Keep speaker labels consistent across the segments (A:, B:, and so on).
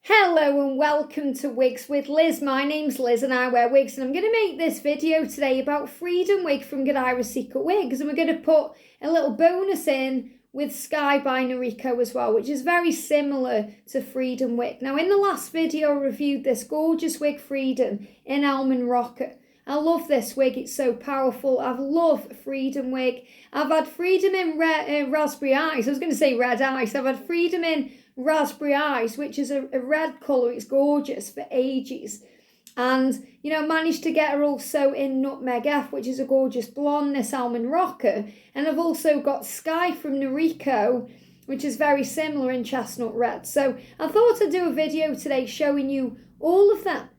A: Hello and welcome to Wigs with Liz. My name's Liz and I wear wigs, and I'm going to make this video today about Freedom Wig from Godivas Secret Wigs, and we're going to put a little bonus in with Sky by Noriko as well, which is very similar to Freedom Wig. Now in the last video I reviewed this gorgeous wig Freedom in almond rocha. I love this wig, it's so powerful. I love Freedom Wig. I've had Freedom in raspberry ice. I was going to say red ice. I've had Freedom in raspberry ice, which is a red colour. It's gorgeous for ages. And, you know, managed to get her also in Nutmeg F, which is a gorgeous blonde, this almond rocha. And I've also got Sky from Noriko, which is very similar in chestnut red. So I thought I'd do a video today showing you all of them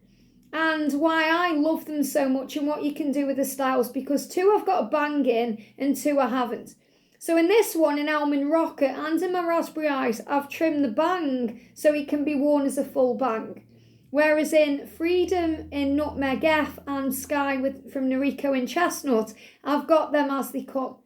A: and why I love them so much and what you can do with the styles, because two I've got a bang in and two I haven't. So in this one, in almond rocha and in my raspberry ice, I've trimmed the bang so it can be worn as a full bang. Whereas in Freedom in Nutmeg F and Sky from Noriko In Chestnut, I've got them as they come.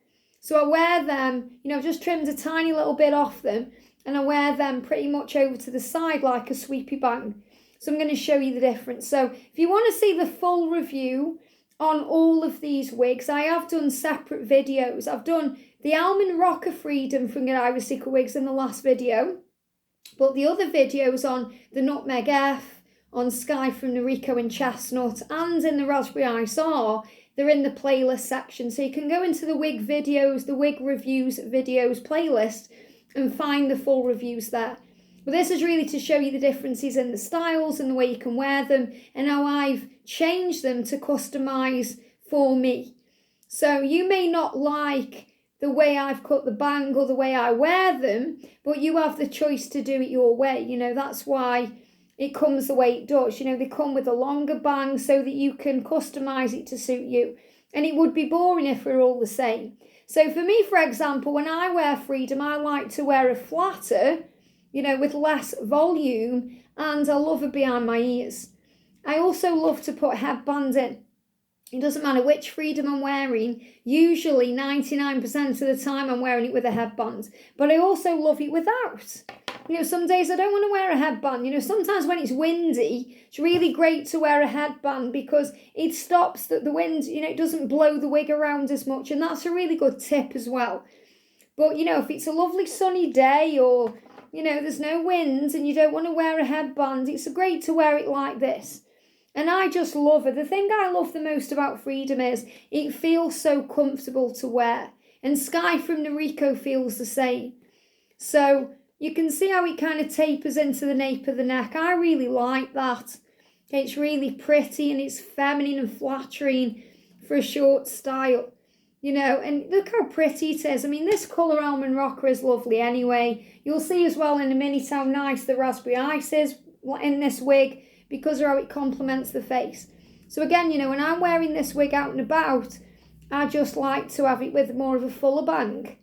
A: So I wear them, you know, I've just trimmed a tiny little bit off them, and I wear them pretty much over to the side like a sweepy bang. So I'm going to show you the difference. So if you want to see the full review on all of these wigs, I have done separate videos. I've done the almond rocha Freedom from Godivas Secret Wigs in the last video, but the other videos on the Nutmeg F, on Sky from Noriko In Chestnut, and in the raspberry ice they're in the playlist section. So you can go into the wig videos, the wig reviews videos playlist, and find the full reviews there. But this is really to show you the differences in the styles and the way you can wear them, and how I've changed them to customise for me. So you may not like the way I've cut the bang or the way I wear them, but you have the choice to do it your way. You know, that's why it comes the way it does. You know, they come with a longer bang so that you can customise it to suit you. And it would be boring if we're all the same. So for me, for example, when I wear Freedom, I like to wear a flatter, you know, with less volume, and I love it behind my ears. I also love to put headbands in. It doesn't matter which Freedom I'm wearing. Usually 99% of the time I'm wearing it with a headband. But I also love it without. You know, some days I don't want to wear a headband. You know, sometimes when it's windy, it's really great to wear a headband because it stops the wind, you know, it doesn't blow the wig around as much. And that's a really good tip as well. But, you know, if it's a lovely sunny day, or, you know, there's no wind and you don't want to wear a headband, it's great to wear it like this. And I just love it. The thing I love the most about Freedom is it feels so comfortable to wear. And Sky from Noriko feels the same. So you can see how it kind of tapers into the nape of the neck. I really like that. It's really pretty and it's feminine and flattering for a short style. You know, and look how pretty it is. I mean, this colour almond rocha is lovely anyway. You'll see as well in a minute how nice the raspberry ice is in this wig, because of how it complements the face. So again, you know, when I'm wearing this wig out and about, I just like to have it with more of a fuller bang.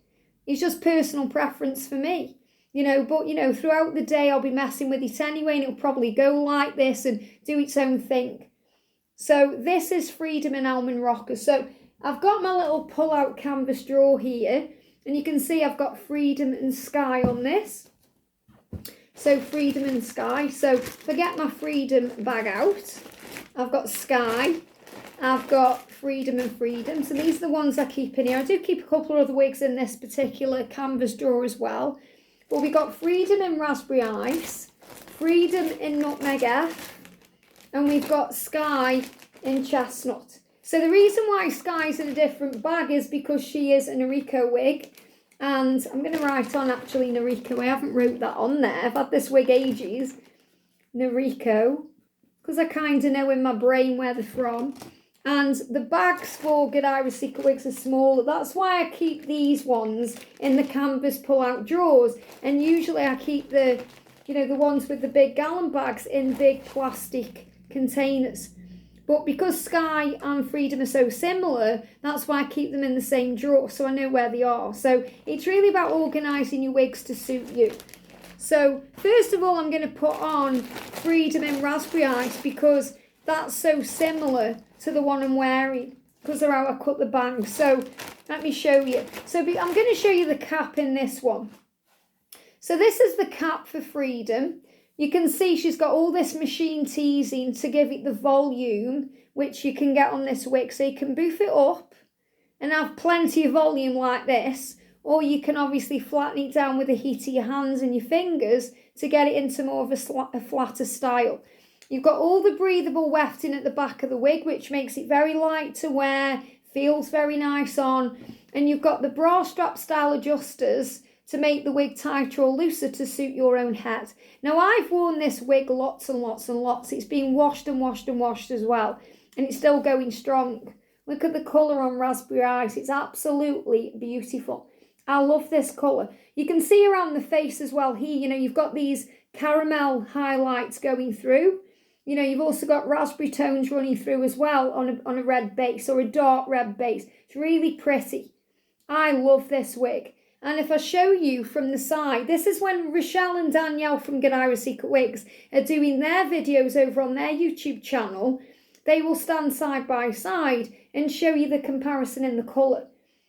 A: It's just personal preference for me, you know, but, you know, throughout the day I'll be messing with it anyway, and it'll probably go like this and do its own thing. So this is Freedom in almond rocha. So I've got my little pull-out canvas drawer here, and you can see I've got Freedom and Sky on this. So Freedom and Sky. So if I get my Freedom bag out, I've got Sky, I've got Freedom and Freedom. So these are the ones I keep in here. I do keep a couple of other wigs in this particular canvas drawer as well. But we got Freedom in raspberry ice, Freedom in Nutmeg F, and we've got Sky in chestnut. So the reason why Sky's in a different bag is because she is a Noriko wig. And I'm going to write on actually Noriko. I haven't wrote that on there. I've had this wig ages. Noriko. Because I kind of know in my brain where they're from. And the bags for Godivas Secret Wigs are smaller. That's why I keep these ones in the canvas pull-out drawers. And usually I keep the, you know, the ones with the big gallon bags in big plastic containers. But because Sky and Freedom are so similar, that's why I keep them in the same drawer, so I know where they are. So it's really about organising your wigs to suit you. So first of all, I'm going to put on Freedom in raspberry ice because that's so similar to the one I'm wearing, because of how I cut the bang. So let me show you. So I'm going to show you the cap in this one. So this is the cap for Freedom. You can see she's got all this machine teasing to give it the volume which you can get on this wig. So you can boof it up and have plenty of volume like this, or you can obviously flatten it down with the heat of your hands and your fingers to get it into more of a flatter style. You've got all the breathable wefting at the back of the wig, which makes it very light to wear, feels very nice on, and you've got the bra strap style adjusters to make the wig tighter or looser to suit your own head. Now, I've worn this wig lots and lots and lots. It's been washed and washed and washed as well, and it's still going strong. Look at the colour on Raspberry Ice. It's absolutely beautiful. I love this colour. You can see around the face as well here, you know, you've got these caramel highlights going through. You know, you've also got raspberry tones running through as well on a red base or a dark red base. It's really pretty. I love this wig. And if I show you from the side, this is when Rochelle and Danielle from Godivas Secret Wigs are doing their videos over on their YouTube channel. They will stand side by side and show you the comparison in the colour.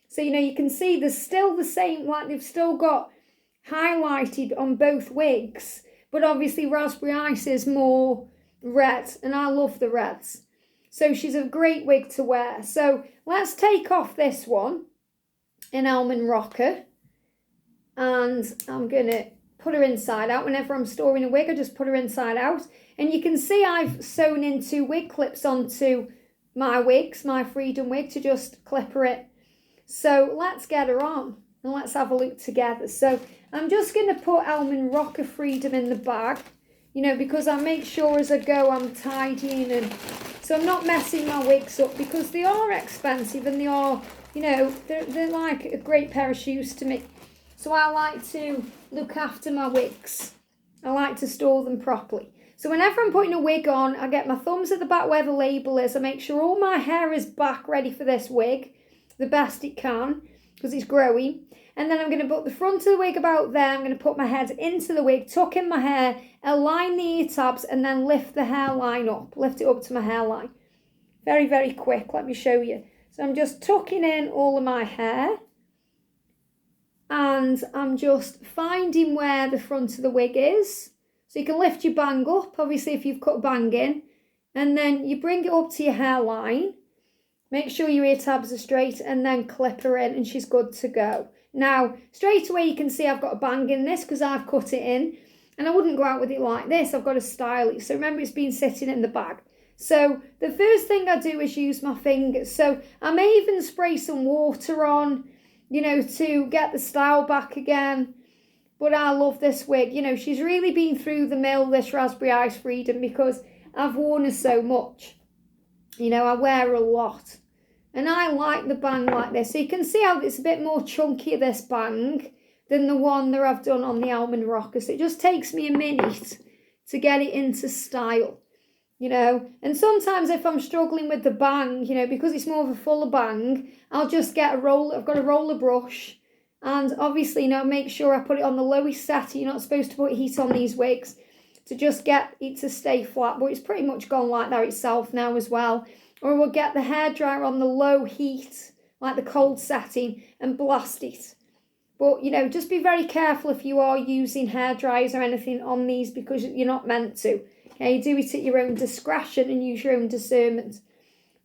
A: So, you know, you can see there's still the same, like they've still got highlighted on both wigs. But obviously Raspberry Ice is more red, and I love the reds. So she's a great wig to wear. So let's take off this one in almond rocha. And I'm going to put her inside out. Whenever I'm storing a wig, I just put her inside out. And you can see I've sewn in 2 wig clips onto my wigs, my Freedom wig, to just clip her in. So let's get her on and let's have a look together. So I'm just going to put almond rocha Freedom in the bag, you know, because I make sure as I go I'm tidying, and so I'm not messing my wigs up, because they are expensive and they are, you know, they're like a great pair of shoes to me. So I like to look after my wigs. I like to store them properly. So whenever I'm putting a wig on, I get my thumbs at the back where the label is. I make sure all my hair is back ready for this wig, the best it can, because it's growing. And then I'm going to put the front of the wig about there. I'm going to put my head into the wig, tuck in my hair, align the ear tabs, and then lift the hairline up. Lift it up to my hairline. Very, very quick. Let me show you. So I'm just tucking in all of my hair. And I'm just finding where the front of the wig is. So you can lift your bang up, obviously, if you've cut a bang in. And then you bring it up to your hairline. Make sure your ear tabs are straight, and then clip her in, and she's good to go. Now, straight away you can see I've got a bang in this because I've cut it in. And I wouldn't go out with it like this. I've got to style it. So remember, it's been sitting in the bag. So the first thing I do is use my fingers. So I may even spray some water on, you know, to get the style back again. But I love this wig. You know, she's really been through the mill, this Raspberry Ice Freedom, because I've worn her so much. You know, I wear her a lot. And I like the bang like this. So you can see how it's a bit more chunky, this bang, than the one that I've done on the almond rocha. So it just takes me a minute to get it into style, you know. And sometimes if I'm struggling with the bang, you know, because it's more of a fuller bang, I'll just get a roller. I've got a roller brush. And obviously, you know, make sure I put it on the lowest setting. You're not supposed to put heat on these wigs to just get it to stay flat. But it's pretty much gone like that itself now as well. Or we'll get the hairdryer on the low heat, like the cold setting, and blast it. But, you know, just be very careful if you are using hairdryers or anything on these, because you're not meant to. Okay, do it at your own discretion and use your own discernment.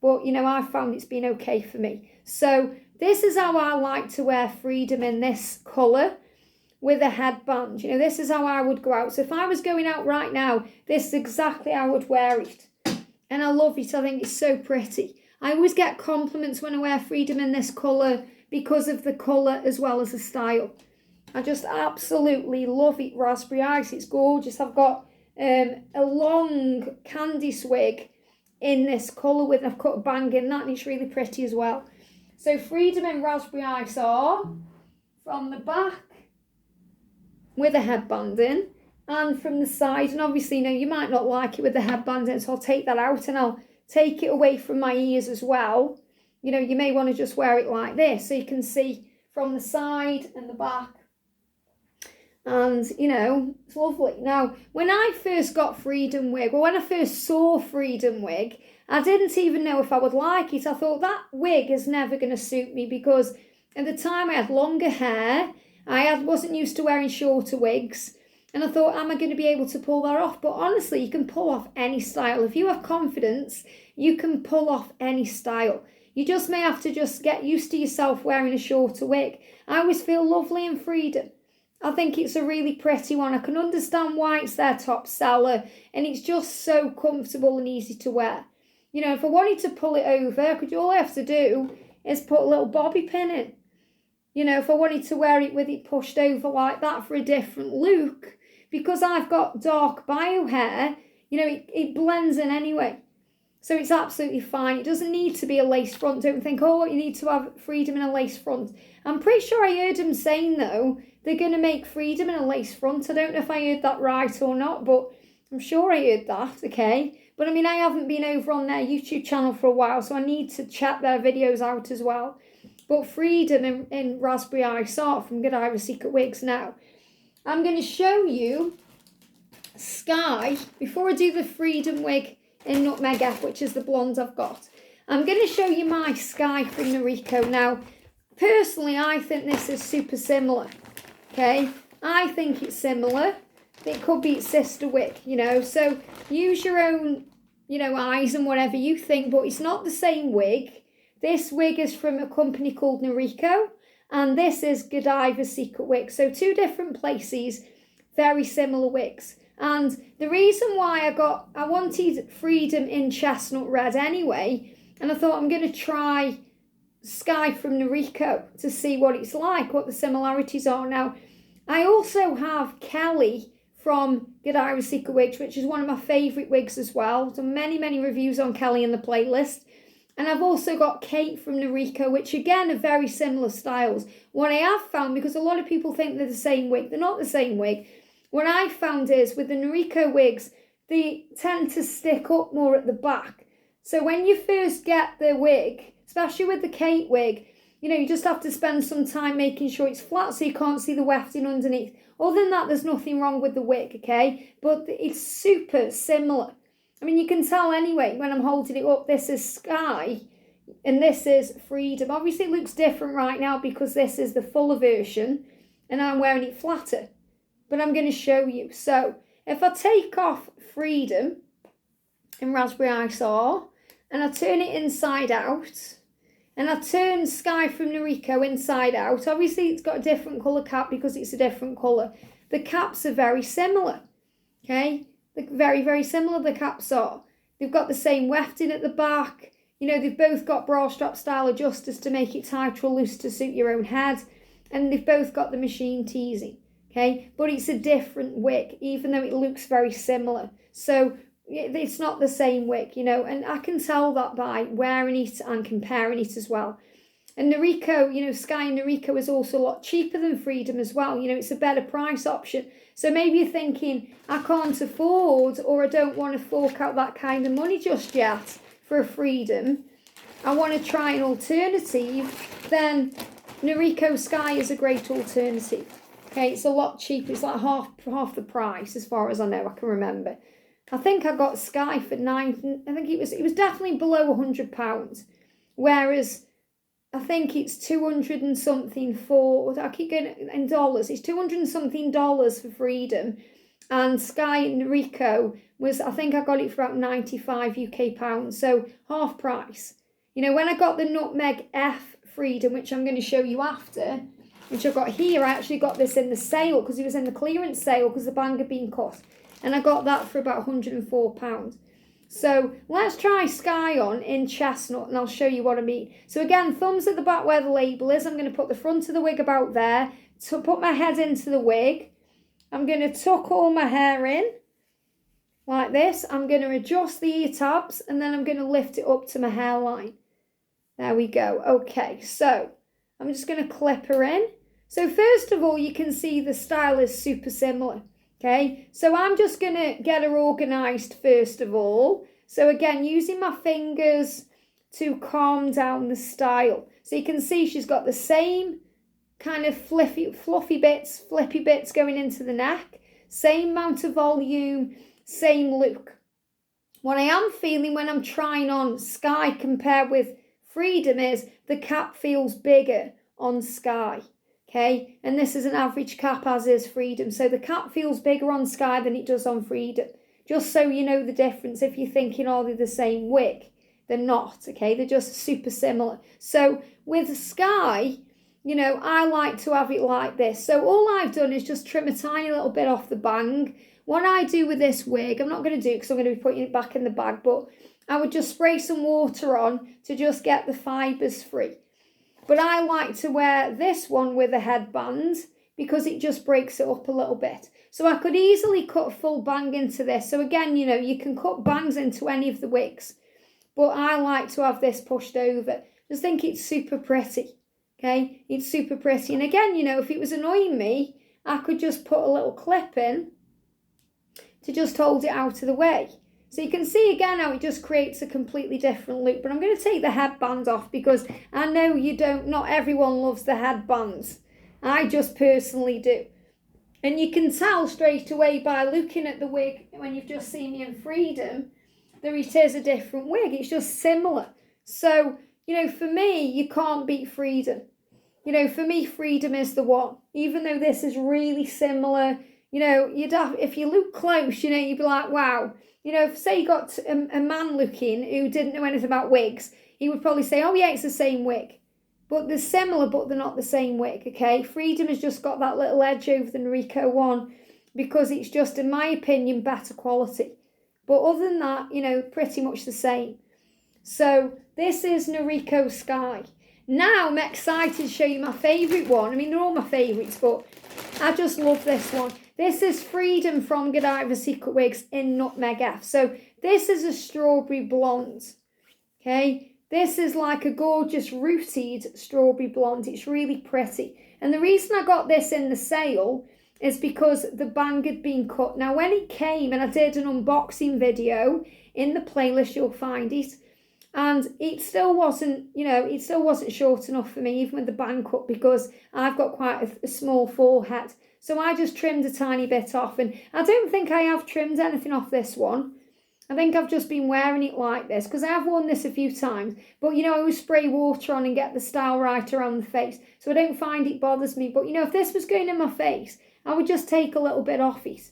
A: But, you know, I've found it's been okay for me. So this is how I like to wear Freedom, in this colour with a headband. You know, this is how I would go out. So if I was going out right now, this is exactly how I would wear it. And I love it. I think it's so pretty. I always get compliments when I wear Freedom in this colour because of the colour as well as the style. I just absolutely love it. Raspberry Ice. It's gorgeous. I've got a long Candice wig in this colour with, I've cut a bang in that, and it's really pretty as well. So Freedom and Raspberry Ice are from the back with a headband in, and from the side. And obviously, you know, you might not like it with the headband in, so I'll take that out and I'll take it away from my ears as well. You know, you may want to just wear it like this, so you can see from the side and the back. And, you know, it's lovely. Now, when I first got Freedom wig, or when I first saw Freedom wig, I didn't even know if I would like it. I thought, that wig is never going to suit me, because at the time I had longer hair. I wasn't used to wearing shorter wigs. And I thought, am I going to be able to pull that off? But honestly, you can pull off any style. If you have confidence, you can pull off any style. You just may have to just get used to yourself wearing a shorter wig. I always feel lovely in Freedom. I think it's a really pretty one. I can understand why it's their top seller, and it's just so comfortable and easy to wear. You know, if I wanted to pull it over, all I have to do is put a little bobby pin in. You know, if I wanted to wear it with it pushed over like that for a different look, because I've got dark bio hair, you know, it blends in anyway. So it's absolutely fine. It doesn't need to be a lace front. Don't think, oh, you need to have Freedom in a lace front. I'm pretty sure I heard them saying, though, they're going to make Freedom in a lace front. I don't know if I heard that right or not, but I'm sure I heard that, okay? But I mean, I haven't been over on their YouTube channel for a while, so I need to check their videos out as well. But Freedom in Raspberry I saw from Godivas Secret Wigs now. I'm going to show you Sky, before I do the Freedom wig in Nutmeg F, which is the blonde I've got. I'm going to show you my Sky from Noriko. Now, personally, I think this is super similar, okay? I think it's similar. It could be its sister wig, you know, so use your own, you know, eyes and whatever you think, but it's not the same wig. This wig is from a company called Noriko, and this is Godivas Secret Wigs. So two different places, very similar wigs. And the reason why I wanted Freedom in Chestnut Red anyway, and I thought I'm going to try Sky from Noriko to see what it's like, what the similarities are. Now, I also have Kelly from Godivas Secret Wigs, which is one of my favourite wigs as well. Done many, many reviews on Kelly in the playlist. And I've also got Kate from Noriko, which again are very similar styles. What I have found, because a lot of people think they're the same wig, they're not the same wig. What I found is with the Noriko wigs, they tend to stick up more at the back. So when you first get the wig, especially with the Kate wig, you know, you just have to spend some time making sure it's flat so you can't see the wefting underneath. Other than that, there's nothing wrong with the wig, okay? But it's super similar. I mean, you can tell anyway when I'm holding it up, this is Sky and this is Freedom. Obviously, it looks different right now because this is the fuller version and I'm wearing it flatter. But I'm going to show you. So, if I take off Freedom in Raspberry I and I turn it inside out, and I turn Sky from Noriko inside out, obviously it's got a different colour cap because it's a different colour. The caps are very similar, okay? They're very, very similar, the caps are. They've got the same wefting at the back. You know, they've both got bra strap style adjusters to make it tight or loose to suit your own head. And they've both got the machine teasing. Okay, but it's a different wig, even though it looks very similar. So it's not the same wig, you know, and I can tell that by wearing it and comparing it as well. And Noriko, you know, Sky and Noriko is also a lot cheaper than Freedom as well. You know, it's a better price option. So maybe you're thinking, I can't afford, or I don't want to fork out that kind of money just yet for a Freedom. I want to try an alternative. Then Noriko Sky is a great alternative. Okay, it's a lot cheaper. It's like half the price as far as I know. I can remember. I think I got Sky for £9. I think it was definitely below £100. Whereas I think it's 200 and something for, I keep going in dollars. It's 200 and something dollars for Freedom. And Sky and Noriko was, I think I got it for about 95 UK pounds. So half price. You know, when I got the Nutmeg F Freedom, which I'm going to show you after, which I got here, I actually got this in the sale because it was in the clearance sale because the bang had been cut. And I got that for about £104. So let's try Sky on in Chestnut and I'll show you what I mean. So again, thumbs at the back where the label is. I'm going to put the front of the wig about there. To put my head into the wig. I'm going to tuck all my hair in like this. I'm going to adjust the ear tabs and then I'm going to lift it up to my hairline. There we go. Okay, so I'm just going to clip her in. So first of all, you can see the style is super similar. Okay, so I'm just going to get her organised first of all. So again, using my fingers to calm down the style. So you can see she's got the same kind of fluffy bits, flippy bits going into the neck. Same amount of volume, same look. What I am feeling when I'm trying on Sky compared with Freedom is the cap feels bigger on Sky. okay? And this is an average cap, as is Freedom. So the cap feels bigger on Sky than it does on Freedom. Just so you know the difference, if you're thinking, oh, they're the same wig. They're not, okay? They're just super similar. So with Sky, you know, I like to have it like this. So all I've done is just trim a tiny little bit off the bang. What I do with this wig, I'm not going to do it because I'm going to be putting it back in the bag, but I would just spray some water on to just get the fibres free. But I like to wear this one with a headband because it just breaks it up a little bit. So I could easily cut a full bang into this. So again, you know, you can cut bangs into any of the wigs, but I like to have this pushed over. Just think it's super pretty, okay? It's super pretty. And again, you know, if it was annoying me, I could just put a little clip in to just hold it out of the way. So you can see again how it just creates a completely different look. But I'm going to take the headband off because I know not everyone loves the headbands. I just personally do. And you can tell straight away by looking at the wig when you've just seen me in Freedom that it is a different wig. It's just similar. So, you know, for me, you can't beat Freedom. You know, for me, Freedom is the one. Even though this is really similar, you know, if you look close, you know, you'd be like, wow. You know, if say you got a man looking who didn't know anything about wigs, he would probably say, oh yeah, it's the same wig. But they're similar, but they're not the same wig, okay? Freedom has just got that little edge over the Noriko one because it's just, in my opinion, better quality. But other than that, you know, pretty much the same. So this is Noriko Sky. Now I'm excited to show you my favourite one. I mean, they're all my favourites, but I just love this one. This is Freedom from Godivas Secret Wigs in Nutmeg F. So this is a strawberry blonde, okay? This is like a gorgeous rooted strawberry blonde. It's really pretty. And the reason I got this in the sale is because the bang had been cut. Now, when it came, and I did an unboxing video in the playlist, you'll find it. And it still wasn't, you know, it still wasn't short enough for me, even with the bang cut, because I've got quite a small forehead. So I just trimmed a tiny bit off. And I don't think I have trimmed anything off this one. I think I've just been wearing it like this because I have worn this a few times. But, you know, I always spray water on and get the style right around the face. So I don't find it bothers me. But, you know, if this was going in my face, I would just take a little bit off it.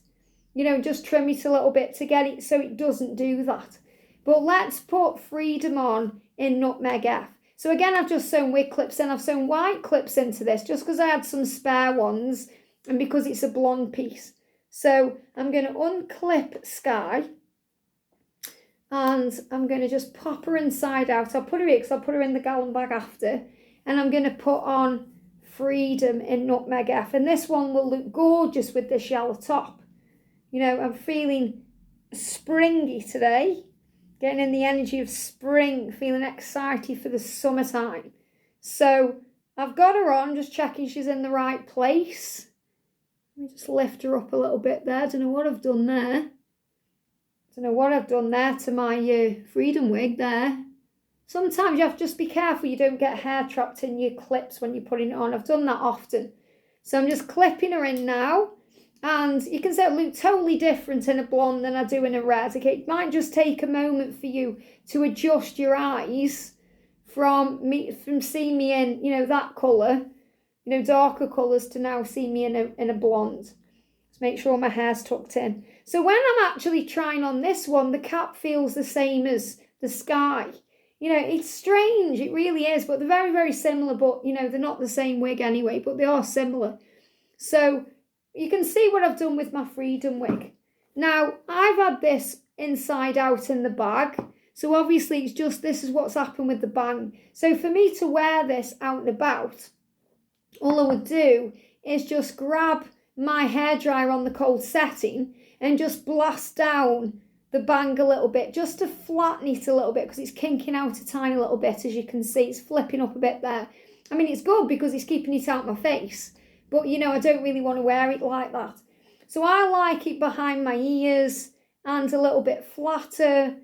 A: You know, just trim it a little bit to get it so it doesn't do that. But let's put Freedom on in Nutmeg F. So again, I've just sewn wig clips in. I've sewn white clips into this just because I had some spare ones and because it's a blonde piece. So I'm going to unclip Sky. And I'm going to just pop her inside out. I'll put her here because I'll put her in the gallon bag after. And I'm going to put on Freedom in Nutmeg F. And this one will look gorgeous with this yellow top. You know, I'm feeling springy today. Getting in the energy of spring. Feeling excited for the summertime. So I've got her on. Just checking she's in the right place. Let me just lift her up a little bit there. I don't know what I've done there. Don't know what I've done there to my Freedom wig there. Sometimes you have to just be careful you don't get hair trapped in your clips when you're putting it on. I've done that often. So I'm just clipping her in now. And you can say it look totally different in a blonde than I do in a red. Okay, it might just take a moment for you to adjust your eyes from seeing me in, you know, that colour, you know, darker colours to now see me in a blonde. Just make sure my hair's tucked in. So when I'm actually trying on this one, the cap feels the same as the Sky. You know, it's strange, it really is, but they're very, very similar, but, you know, they're not the same wig anyway, but they are similar. So you can see what I've done with my Freedom wig. Now, I've had this inside out in the bag, so obviously it's just, this is what's happened with the bang. So for me to wear this out and about, all I would do is just grab my hairdryer on the cold setting and just blast down the bang a little bit, just to flatten it a little bit, because it's kinking out a tiny little bit, as you can see. It's flipping up a bit there. I mean, it's good because it's keeping it out my face, but, you know, I don't really want to wear it like that. So I like it behind my ears and a little bit flatter,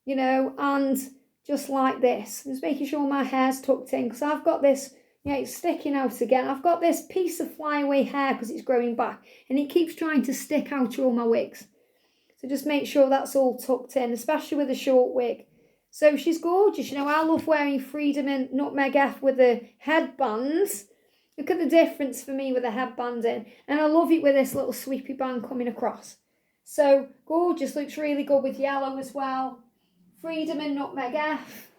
A: you know, and just like this. Just making sure my hair's tucked in, because I've got this, yeah, it's sticking out again. I've got this piece of flyaway hair because it's growing back, and it keeps trying to stick out to all my wigs. So just make sure that's all tucked in, especially with a short wig. So she's gorgeous. You know, I love wearing Freedom in Nutmeg F with the headbands. Look at the difference for me with a headband in. And I love it with this little sweepy band coming across. So gorgeous, looks really good with yellow as well. Freedom and Nutmeg F,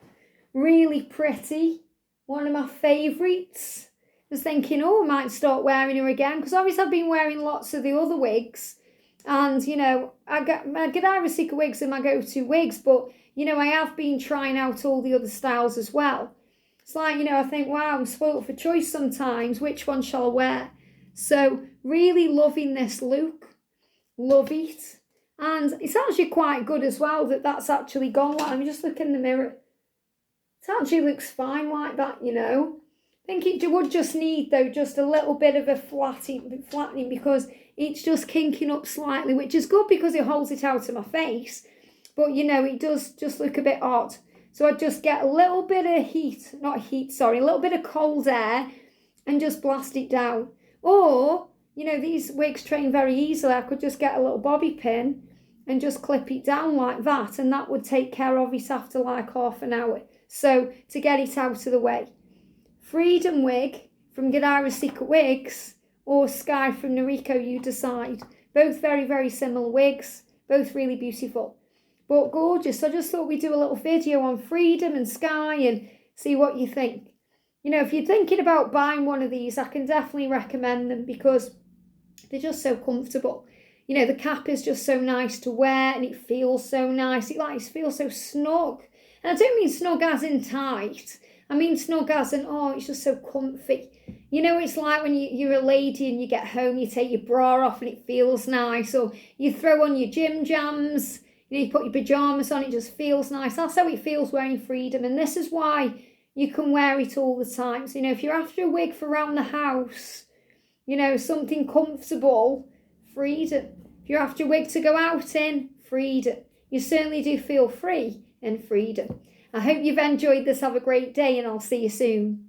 A: really pretty. One of my favourites. I was thinking, oh, I might start wearing her again, because obviously I've been wearing lots of the other wigs. And, you know, I got my Godivas Secret Wigs are my go-to wigs, but, you know, I have been trying out all the other styles as well. It's like, you know, I think, wow, I'm spoilt for choice sometimes. Which one shall I wear? So really loving this look. Love it. And it's actually quite good as well that that's actually gone. Like, let me just look in the mirror. It actually looks fine like that, you know. I think it would just need, though, just a little bit of a flattening because it's just kinking up slightly, which is good because it holds it out of my face. But, you know, it does just look a bit odd. So I'd just get a little bit of a little bit of cold air and just blast it down. Or, you know, these wigs train very easily. I could just get a little bobby pin and just clip it down like that, and that would take care of it after like half an hour. So to get it out of the way. Freedom wig from Godivas Secret Wigs or Sky from Noriko, you decide. Both very, very similar wigs, both really beautiful. But gorgeous. So I just thought we'd do a little video on Freedom and Sky and see what you think. You know, if you're thinking about buying one of these, I can definitely recommend them because they're just so comfortable. You know, the cap is just so nice to wear and it feels so nice. It feels so snug. And I don't mean snug as in tight. I mean snug as in, oh, it's just so comfy. You know, it's like when you're a lady and you get home, you take your bra off and it feels nice. Or you throw on your gym jams, you know, you put your pyjamas on, it just feels nice. That's how it feels wearing Freedom. And this is why you can wear it all the time. So, you know, if you're after a wig for around the house, you know, something comfortable, Freedom. If you're after a wig to go out in, Freedom. You certainly do feel free in Freedom. I hope you've enjoyed this. Have a great day and I'll see you soon.